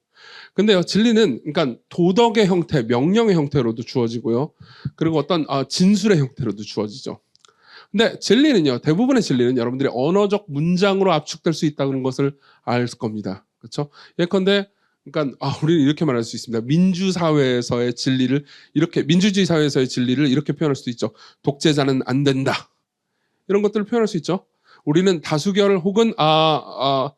근데요, 진리는 그러니까 도덕의 형태, 명령의 형태로도 주어지고요. 그리고 어떤 진술의 형태로도 주어지죠. 근데 진리는요, 대부분의 진리는 여러분들이 언어적 문장으로 압축될 수 있다는 것을 알 겁니다. 그렇죠? 예컨대 그러니까 우리는 이렇게 말할 수 있습니다. 민주사회에서의 진리를 민주주의 사회에서의 진리를 이렇게 표현할 수도 있죠. 독재자는 안 된다. 이런 것들을 표현할 수 있죠. 우리는 다수결 혹은 그러니까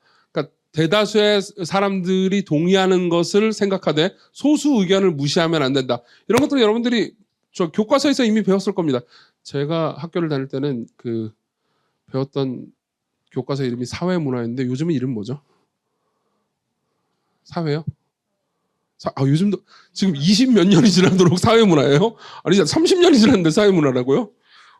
대다수의 사람들이 동의하는 것을 생각하되 소수 의견을 무시하면 안 된다. 이런 것들 여러분들이 저 교과서에서 이미 배웠을 겁니다. 제가 학교를 다닐 때는 배웠던 교과서 이름이 사회문화였는데 요즘은 이름 뭐죠? 사회요? 요즘도 지금 20 몇 년이 지나도록 사회문화예요? 아니 30년이 지났는데 사회문화라고요?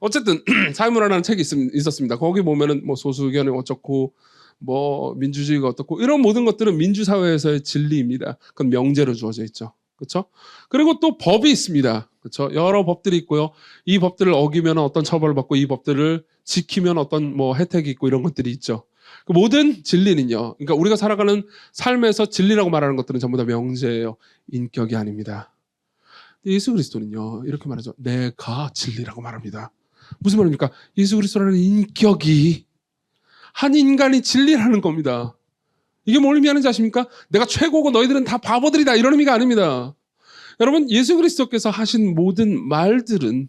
어쨌든 사회문화라는 책이 있었습니다. 거기 보면은 뭐 소수 의견이 어쩌고 뭐 민주주의가 어떻고 이런 모든 것들은 민주사회에서의 진리입니다. 그건 명제로 주어져 있죠. 그렇죠? 그리고 또 법이 있습니다. 그렇죠? 여러 법들이 있고요. 이 법들을 어기면 어떤 처벌을 받고 이 법들을 지키면 어떤 뭐 혜택이 있고 이런 것들이 있죠. 그 모든 진리는요. 그러니까 우리가 살아가는 삶에서 진리라고 말하는 것들은 전부 다 명제예요. 인격이 아닙니다. 예수 그리스도는요. 이렇게 말하죠. 내가 진리라고 말합니다. 무슨 말입니까? 예수 그리스도라는 인격이 한 인간이 진리라는 겁니다. 이게 뭘 의미하는지 아십니까? 내가 최고고 너희들은 다 바보들이다 이런 의미가 아닙니다. 여러분 예수 그리스도께서 하신 모든 말들은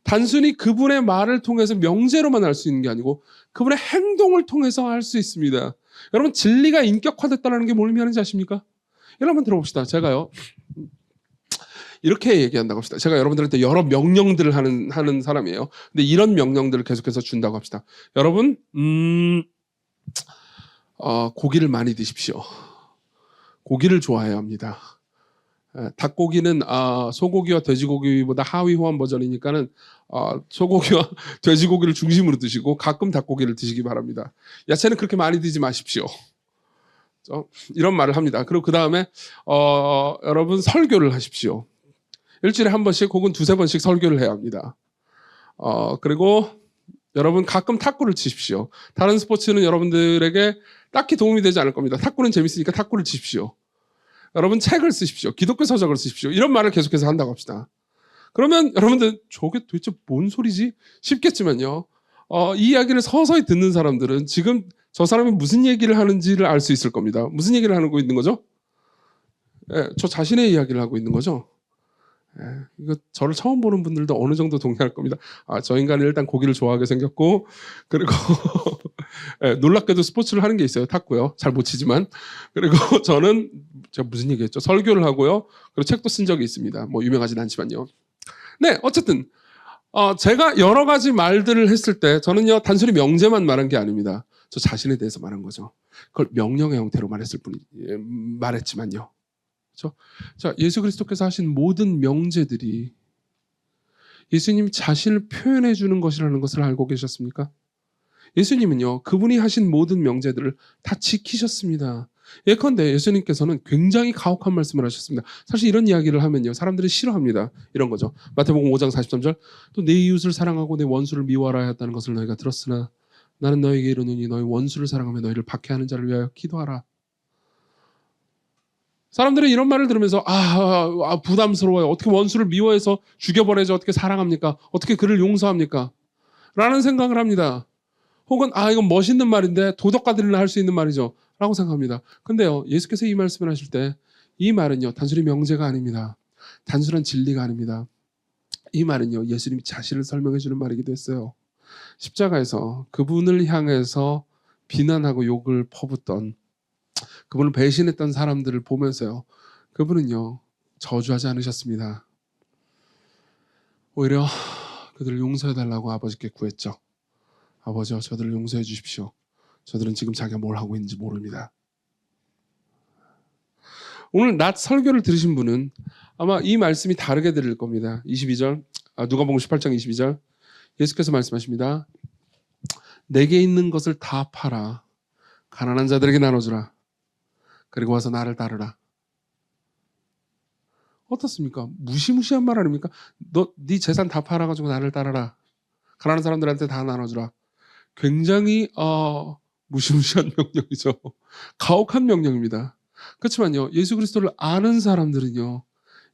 단순히 그분의 말을 통해서 명제로만 할 수 있는 게 아니고 그분의 행동을 통해서 할 수 있습니다. 여러분 진리가 인격화됐다는 게 뭘 의미하는지 아십니까? 여러분 한번 들어봅시다. 제가요 이렇게 얘기한다고 합시다. 제가 여러분들한테 여러 명령들을 하는 사람이에요. 근데 이런 명령들을 계속해서 준다고 합시다. 여러분 고기를 많이 드십시오. 고기를 좋아해야 합니다. 닭고기는 소고기와 돼지고기보다 하위 호환 버전이니까는 소고기와 돼지고기를 중심으로 드시고 가끔 닭고기를 드시기 바랍니다. 야채는 그렇게 많이 드지 마십시오. 이런 말을 합니다. 그리고 그 다음에 여러분 설교를 하십시오. 일주일에 한 번씩 혹은 두세 번씩 설교를 해야 합니다. 그리고 여러분 가끔 탁구를 치십시오. 다른 스포츠는 여러분들에게 딱히 도움이 되지 않을 겁니다. 탁구는 재밌으니까 탁구를 치십시오. 여러분 책을 쓰십시오. 기독교 서적을 쓰십시오. 이런 말을 계속해서 한다고 합시다. 그러면 여러분들 저게 도대체 뭔 소리지? 싶겠지만요. 이 이야기를 서서히 듣는 사람들은 지금 저 사람이 무슨 얘기를 하는지를 알 수 있을 겁니다. 무슨 얘기를 하고 있는 거죠? 저 자신의 이야기를 하고 있는 거죠. 이거 저를 처음 보는 분들도 어느 정도 동의할 겁니다. 저 인간은 일단 고기를 좋아하게 생겼고 그리고 놀랍게도 스포츠를 하는 게 있어요. 탁구요. 잘 못 치지만. 그리고 저는 제가 무슨 얘기했죠? 설교를 하고요. 그리고 책도 쓴 적이 있습니다. 뭐 유명하진 않지만요. 네, 어쨌든 제가 여러 가지 말들을 했을 때 저는요 단순히 명제만 말한 게 아닙니다. 저 자신에 대해서 말한 거죠. 그걸 명령의 형태로 말했지만요. 그렇죠? 자, 예수 그리스도께서 하신 모든 명제들이 예수님 자신을 표현해 주는 것이라는 것을 알고 계셨습니까? 예수님은요, 그분이 하신 모든 명제들을 다 지키셨습니다. 예컨대 예수님께서는 굉장히 가혹한 말씀을 하셨습니다. 사실 이런 이야기를 하면요, 사람들이 싫어합니다. 이런 거죠. 마태복음 5장 43절, 또 내 이웃을 사랑하고 내 원수를 미워하라 하였다는 것을 너희가 들었으나 나는 너희에게 이르노니 너희 원수를 사랑하며 너희를 박해하는 자를 위하여 기도하라. 사람들은 이런 말을 들으면서 부담스러워요. 어떻게 원수를 미워해서 죽여버려야지 어떻게 사랑합니까? 어떻게 그를 용서합니까? 라는 생각을 합니다. 혹은 이건 멋있는 말인데 도덕가들이나 할 수 있는 말이죠. 라고 생각합니다. 근데요, 예수께서 이 말씀을 하실 때 이 말은요, 단순히 명제가 아닙니다. 단순한 진리가 아닙니다. 이 말은요, 예수님이 자신을 설명해 주는 말이기도 했어요. 십자가에서 그분을 향해서 비난하고 욕을 퍼붓던, 그분을 배신했던 사람들을 보면서요, 그분은요 저주하지 않으셨습니다. 오히려 그들을 용서해달라고 아버지께 구했죠. 아버지여, 저들을 용서해 주십시오. 저들은 지금 자기가 뭘 하고 있는지 모릅니다. 오늘 낮 설교를 들으신 분은 아마 이 말씀이 다르게 들릴 겁니다. 22절, 누가복음 18장 22절, 예수께서 말씀하십니다. 내게 있는 것을 다 팔아 가난한 자들에게 나눠주라. 그리고 와서 나를 따르라. 어떻습니까? 무시무시한 말 아닙니까? 네 재산 다 팔아가지고 나를 따르라. 가난한 사람들한테 다 나눠주라. 굉장히 무시무시한 명령이죠. 가혹한 명령입니다. 그렇지만요, 예수 그리스도를 아는 사람들은요,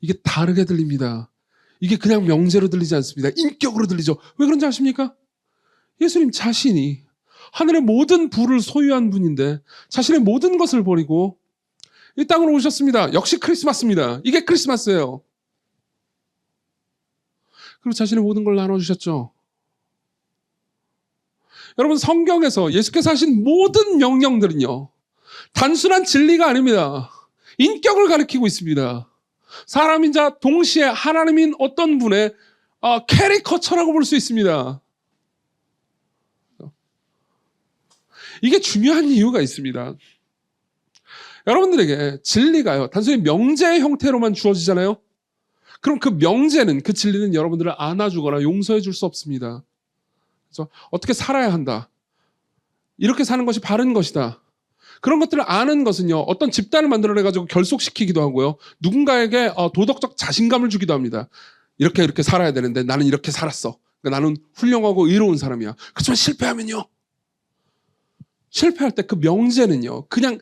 이게 다르게 들립니다. 이게 그냥 명제로 들리지 않습니다. 인격으로 들리죠. 왜 그런지 아십니까? 예수님 자신이 하늘의 모든 부를 소유한 분인데 자신의 모든 것을 버리고 이 땅으로 오셨습니다. 역시 크리스마스입니다. 이게 크리스마스예요. 그리고 자신의 모든 걸 나눠주셨죠. 여러분, 성경에서 예수께서 하신 모든 명령들은요, 단순한 진리가 아닙니다. 인격을 가리키고 있습니다. 사람인자 동시에 하나님인 어떤 분의 캐리커처라고 볼 수 있습니다. 이게 중요한 이유가 있습니다. 여러분들에게 진리가요, 단순히 명제의 형태로만 주어지잖아요. 그럼 그 명제는, 그 진리는 여러분들을 안아주거나 용서해 줄 수 없습니다. 그래서 어떻게 살아야 한다, 이렇게 사는 것이 바른 것이다, 그런 것들을 아는 것은요, 어떤 집단을 만들어내가지고 결속시키기도 하고요, 누군가에게 도덕적 자신감을 주기도 합니다. 이렇게 살아야 되는데 나는 이렇게 살았어. 그러니까 나는 훌륭하고 의로운 사람이야. 그렇지만 실패하면요, 실패할 때 그 명제는요, 그냥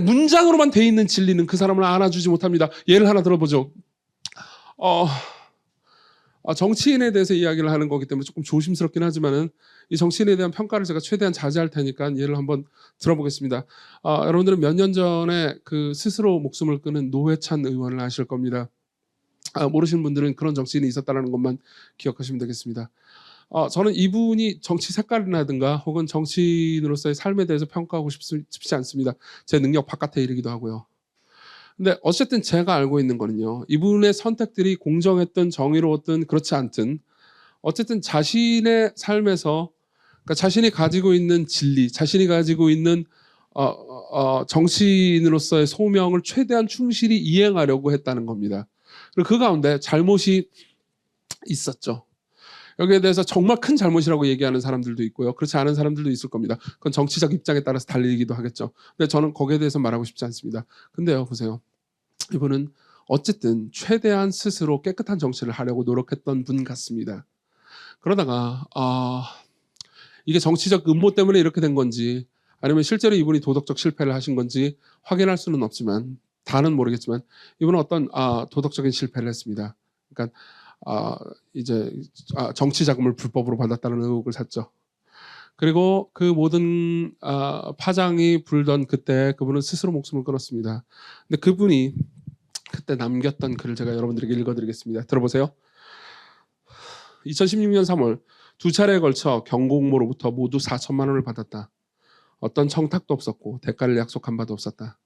문장으로만 돼 있는 진리는 그 사람을 안아주지 못합니다. 예를 하나 들어보죠. 정치인에 대해서 이야기를 하는 거기 때문에 조금 조심스럽긴 하지만은 이 정치인에 대한 평가를 제가 최대한 자제할 테니까 예를 한번 들어보겠습니다. 여러분들은 몇 년 전에 그 스스로 목숨을 끊은 노회찬 의원을 아실 겁니다. 모르시는 분들은 그런 정치인이 있었다는 것만 기억하시면 되겠습니다. 저는 이분이 정치 색깔이라든가 혹은 정치인으로서의 삶에 대해서 평가하고 싶지 않습니다. 제 능력 바깥의 일이기도 하고요. 근데 어쨌든 제가 알고 있는 거는요, 이분의 선택들이 공정했든 정의로웠든 그렇지 않든 어쨌든 자신의 삶에서, 그러니까 자신이 가지고 있는 진리, 자신이 가지고 있는 정치인으로서의 소명을 최대한 충실히 이행하려고 했다는 겁니다. 그리고 그 가운데 잘못이 있었죠. 여기에 대해서 정말 큰 잘못이라고 얘기하는 사람들도 있고요, 그렇지 않은 사람들도 있을 겁니다. 그건 정치적 입장에 따라서 달리기도 하겠죠. 근데 저는 거기에 대해서 말하고 싶지 않습니다. 근데요, 보세요. 이분은 어쨌든 최대한 스스로 깨끗한 정치를 하려고 노력했던 분 같습니다. 그러다가 이게 정치적 음모 때문에 이렇게 된 건지 아니면 실제로 이분이 도덕적 실패를 하신 건지 확인할 수는 없지만, 다는 모르겠지만 이분은 어떤 도덕적인 실패를 했습니다. 그러니까 이제 정치 자금을 불법으로 받았다는 의혹을 샀죠. 그리고 그 모든 파장이 불던 그때 그분은 스스로 목숨을 끊었습니다. 근데 그분이 그때 남겼던 글을 제가 여러분들에게 읽어드리겠습니다. 들어보세요. 2016년 3월 두 차례에 걸쳐 경공모로부터 모두 4천만 원을 받았다. 어떤 청탁도 없었고 대가를 약속한 바도 없었다.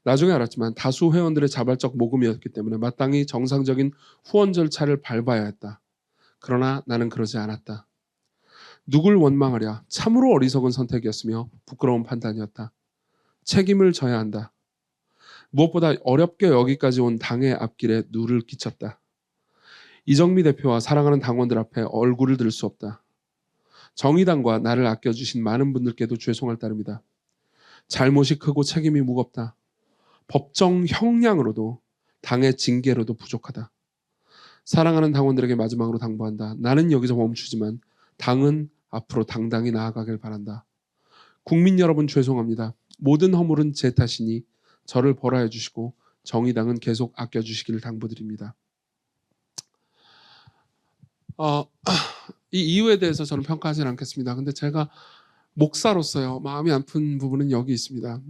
나중에 알았지만 다수 회원들의 자발적 모금이었기 때문에 마땅히 정상적인 후원 절차를 밟아야 했다. 그러나 나는 그러지 않았다. 누굴 원망하랴. 참으로 어리석은 선택이었으며 부끄러운 판단이었다. 책임을 져야 한다. 무엇보다 어렵게 여기까지 온 당의 앞길에 누를 끼쳤다. 이정미 대표와 사랑하는 당원들 앞에 얼굴을 들 수 없다. 정의당과 나를 아껴주신 많은 분들께도 죄송할 따름이다. 잘못이 크고 책임이 무겁다. 법정 형량으로도 당의 징계로도 부족하다. 사랑하는 당원들에게 마지막으로 당부한다. 나는 여기서 멈추지만 당은 앞으로 당당히 나아가길 바란다. 국민 여러분 죄송합니다. 모든 허물은 제 탓이니 저를 벌하여 주시고 정의당은 계속 아껴주시기를 당부드립니다. 이 이유에 대해서 저는 평가하지는 않겠습니다. 근데 제가 목사로서요, 마음이 아픈 부분은 여기 있습니다.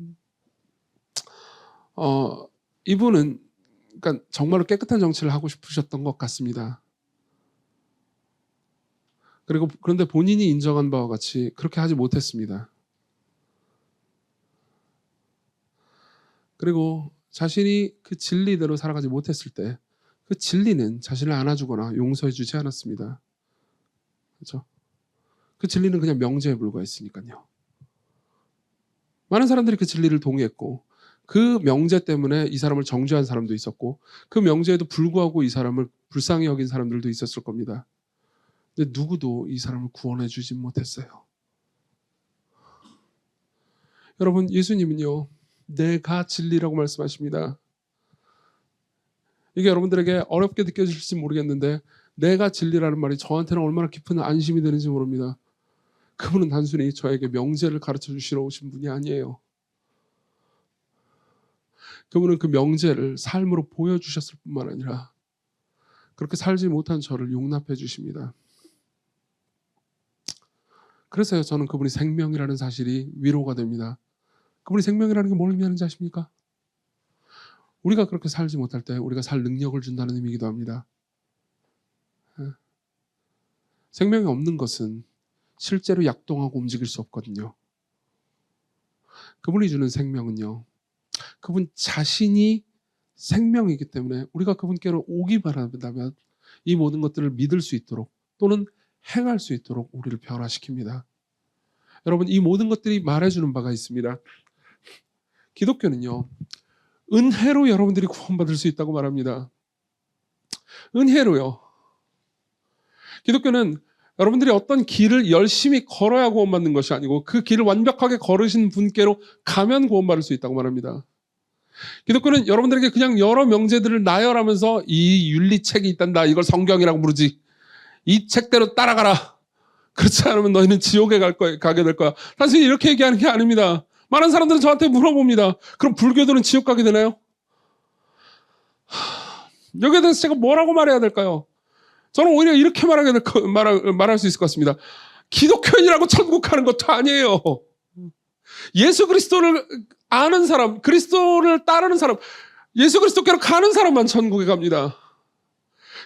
이분은 그러니까 정말로 깨끗한 정치를 하고 싶으셨던 것 같습니다. 그런데 본인이 인정한 바와 같이 그렇게 하지 못했습니다. 그리고 자신이 그 진리대로 살아가지 못했을 때 그 진리는 자신을 안아주거나 용서해주지 않았습니다. 그렇죠? 그 진리는 그냥 명제에 불과했으니까요. 많은 사람들이 그 진리를 동의했고 그 명제 때문에 이 사람을 정죄한 사람도 있었고 그 명제에도 불구하고 이 사람을 불쌍히 여긴 사람들도 있었을 겁니다. 근데 누구도 이 사람을 구원해 주지 못했어요. 여러분, 예수님은요, 내가 진리라고 말씀하십니다. 이게 여러분들에게 어렵게 느껴질지 모르겠는데 내가 진리라는 말이 저한테는 얼마나 깊은 안심이 되는지 모릅니다. 그분은 단순히 저에게 명제를 가르쳐 주시러 오신 분이 아니에요. 그분은 그 명제를 삶으로 보여주셨을 뿐만 아니라 그렇게 살지 못한 저를 용납해 주십니다. 그래서요, 저는 그분이 생명이라는 사실이 위로가 됩니다. 그분이 생명이라는 게 뭘 의미하는지 아십니까? 우리가 그렇게 살지 못할 때 우리가 살 능력을 준다는 의미이기도 합니다. 생명이 없는 것은 실제로 약동하고 움직일 수 없거든요. 그분이 주는 생명은요, 그분 자신이 생명이기 때문에 우리가 그분께로 오기 바란다면 이 모든 것들을 믿을 수 있도록 또는 행할 수 있도록 우리를 변화시킵니다. 여러분, 이 모든 것들이 말해주는 바가 있습니다. 기독교는요, 은혜로 여러분들이 구원받을 수 있다고 말합니다. 은혜로요. 기독교는 여러분들이 어떤 길을 열심히 걸어야 구원받는 것이 아니고 그 길을 완벽하게 걸으신 분께로 가면 구원받을 수 있다고 말합니다. 기독교는 여러분들에게 그냥 여러 명제들을 나열하면서 이 윤리책이 있단다. 이걸 성경이라고 부르지. 이 책대로 따라가라. 그렇지 않으면 너희는 지옥에 가게 될 거야. 단순히 이렇게 얘기하는 게 아닙니다. 많은 사람들은 저한테 물어봅니다. 그럼 불교도는 지옥 가게 되나요? 여기에 대해서 제가 뭐라고 말해야 될까요? 저는 오히려 이렇게 말할 수 있을 것 같습니다. 기독교인이라고 천국 가는 것도 아니에요. 예수 그리스도를 아는 사람, 그리스도를 따르는 사람, 예수 그리스도께로 가는 사람만 천국에 갑니다.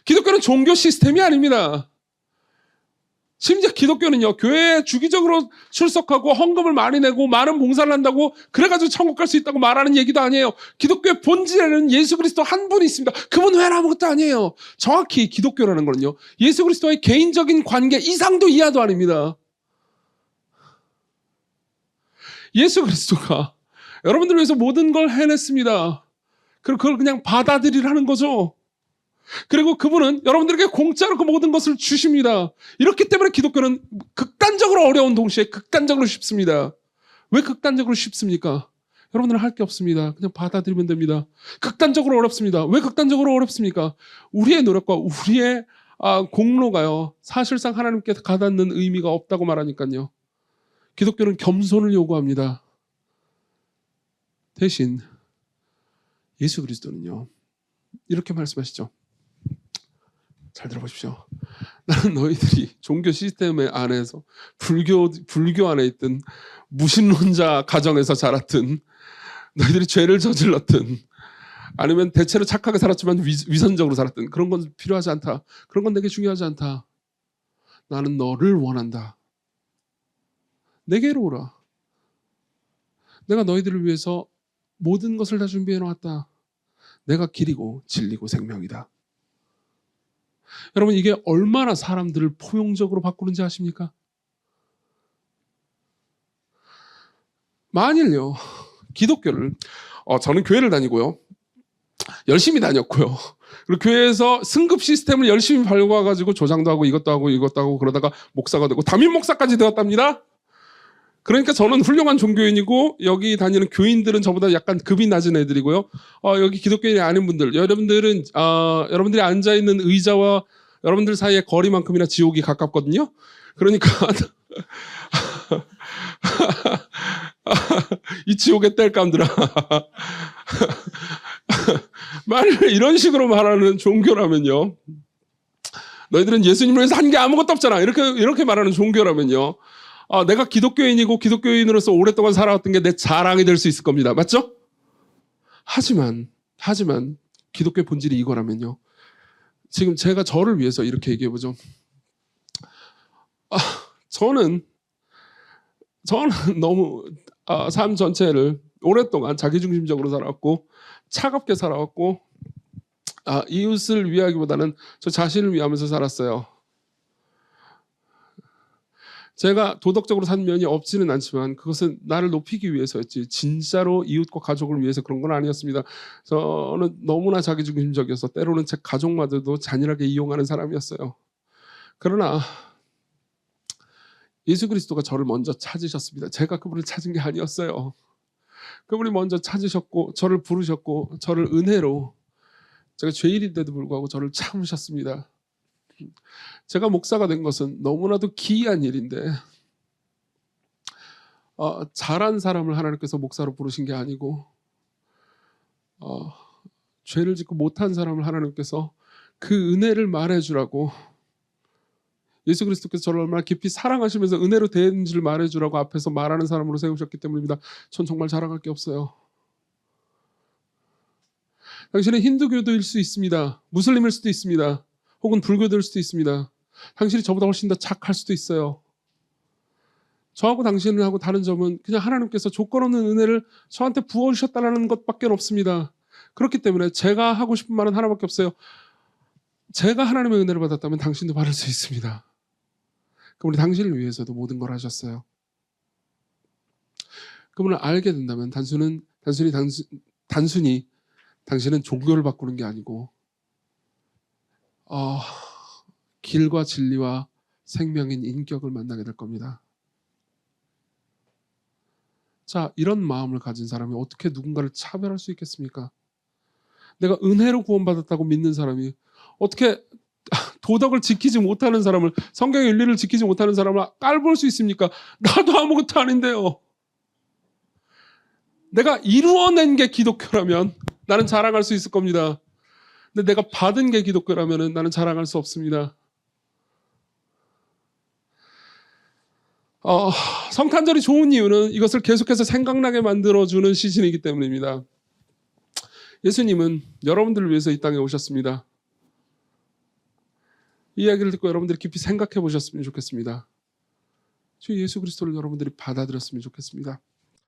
기독교는 종교 시스템이 아닙니다. 심지어 기독교는요, 교회에 주기적으로 출석하고 헌금을 많이 내고 많은 봉사를 한다고 그래가지고 천국 갈 수 있다고 말하는 얘기도 아니에요. 기독교의 본질에는 예수 그리스도 한 분이 있습니다. 그분 외에는 아무것도 아니에요. 정확히 기독교라는 거는요, 예수 그리스도와의 개인적인 관계 이상도 이하도 아닙니다. 예수 그리스도가 여러분들을 위해서 모든 걸 해냈습니다. 그리고 그걸 그냥 받아들이라는 거죠. 그리고 그분은 여러분들에게 공짜로 그 모든 것을 주십니다. 이렇기 때문에 기독교는 극단적으로 어려운 동시에 극단적으로 쉽습니다. 왜 극단적으로 쉽습니까? 여러분들은 할 게 없습니다. 그냥 받아들이면 됩니다. 극단적으로 어렵습니다. 왜 극단적으로 어렵습니까? 우리의 노력과 우리의 공로가요, 사실상 하나님께 가닿는 의미가 없다고 말하니까요. 기독교는 겸손을 요구합니다. 대신 예수 그리스도는요, 이렇게 말씀하시죠. 잘 들어보십시오. 나는 너희들이 종교 시스템 안에서 불교 안에 있든 무신론자 가정에서 자랐든 너희들이 죄를 저질렀든 아니면 대체로 착하게 살았지만 위선적으로 살았든 그런 건 필요하지 않다. 그런 건 내게 중요하지 않다. 나는 너를 원한다. 내게로 오라. 내가 너희들을 위해서 모든 것을 다 준비해 놓았다. 내가 길이고 진리고 생명이다. 여러분, 이게 얼마나 사람들을 포용적으로 바꾸는지 아십니까? 만일요, 기독교를 저는 교회를 다니고요, 열심히 다녔고요, 그리고 교회에서 승급 시스템을 열심히 밟아가지고 조장도 하고 이것도 하고 그러다가 목사가 되고 담임 목사까지 되었답니다. 그러니까 저는 훌륭한 종교인이고 여기 다니는 교인들은 저보다 약간 급이 낮은 애들이고요. 여기 기독교인이 아닌 분들, 여러분들은 여러분들이 앉아 있는 의자와 여러분들 사이의 거리만큼이나 지옥이 가깝거든요. 그러니까 이 지옥의 땔감들아. 만일 이런 식으로 말하는 종교라면요, 너희들은 예수님을 위해서 한 게 아무것도 없잖아, 이렇게 말하는 종교라면요, 내가 기독교인이고 기독교인으로서 오랫동안 살아왔던 게 내 자랑이 될 수 있을 겁니다. 맞죠? 하지만 기독교의 본질이 이거라면요, 지금 제가 저를 위해서 이렇게 얘기해보죠. 저는 너무 삶 전체를 오랫동안 자기중심적으로 살아왔고 차갑게 살아왔고 이웃을 위하기보다는 저 자신을 위하면서 살았어요. 제가 도덕적으로 산 면이 없지는 않지만 그것은 나를 높이기 위해서였지 진짜로 이웃과 가족을 위해서 그런 건 아니었습니다. 저는 너무나 자기중심적이어서 때로는 제 가족마저도 잔인하게 이용하는 사람이었어요. 그러나 예수 그리스도가 저를 먼저 찾으셨습니다. 제가 그분을 찾은 게 아니었어요. 그분이 먼저 찾으셨고 저를 부르셨고 저를 은혜로, 제가 죄인인데도 불구하고 저를 참으셨습니다. 제가 목사가 된 것은 너무나도 기이한 일인데 잘한 사람을 하나님께서 목사로 부르신 게 아니고 죄를 짓고 못한 사람을 하나님께서 그 은혜를 말해주라고, 예수 그리스도께서 저를 얼마나 깊이 사랑하시면서 은혜로 대했는지를 말해주라고 앞에서 말하는 사람으로 세우셨기 때문입니다. 전 정말 자랑할 게 없어요. 당신은 힌두교도일 수 있습니다. 무슬림일 수도 있습니다. 혹은 불교도일 수도 있습니다. 당신이 저보다 훨씬 더 착할 수도 있어요. 저하고 당신하고 다른 점은 그냥 하나님께서 조건 없는 은혜를 저한테 부어주셨다는 것밖에 없습니다. 그렇기 때문에 제가 하고 싶은 말은 하나밖에 없어요. 제가 하나님의 은혜를 받았다면 당신도 받을 수 있습니다. 그분이 당신을 위해서도 모든 걸 하셨어요. 그분을 알게 된다면 단순히 당신은 종교를 바꾸는 게 아니고 길과 진리와 생명인 인격을 만나게 될 겁니다. 자, 이런 마음을 가진 사람이 어떻게 누군가를 차별할 수 있겠습니까? 내가 은혜로 구원받았다고 믿는 사람이 어떻게 도덕을 지키지 못하는 사람을, 성경의 윤리를 지키지 못하는 사람을 깔볼 수 있습니까? 나도 아무것도 아닌데요. 내가 이루어낸 게 기독교라면 나는 자랑할 수 있을 겁니다. 근데 내가 받은 게 기독교라면 나는 자랑할 수 없습니다. 성탄절이 좋은 이유는 이것을 계속해서 생각나게 만들어주는 시즌이기 때문입니다. 예수님은 여러분들을 위해서 이 땅에 오셨습니다. 이 이야기를 듣고 여러분들이 깊이 생각해 보셨으면 좋겠습니다. 주 예수 그리스도를 여러분들이 받아들였으면 좋겠습니다.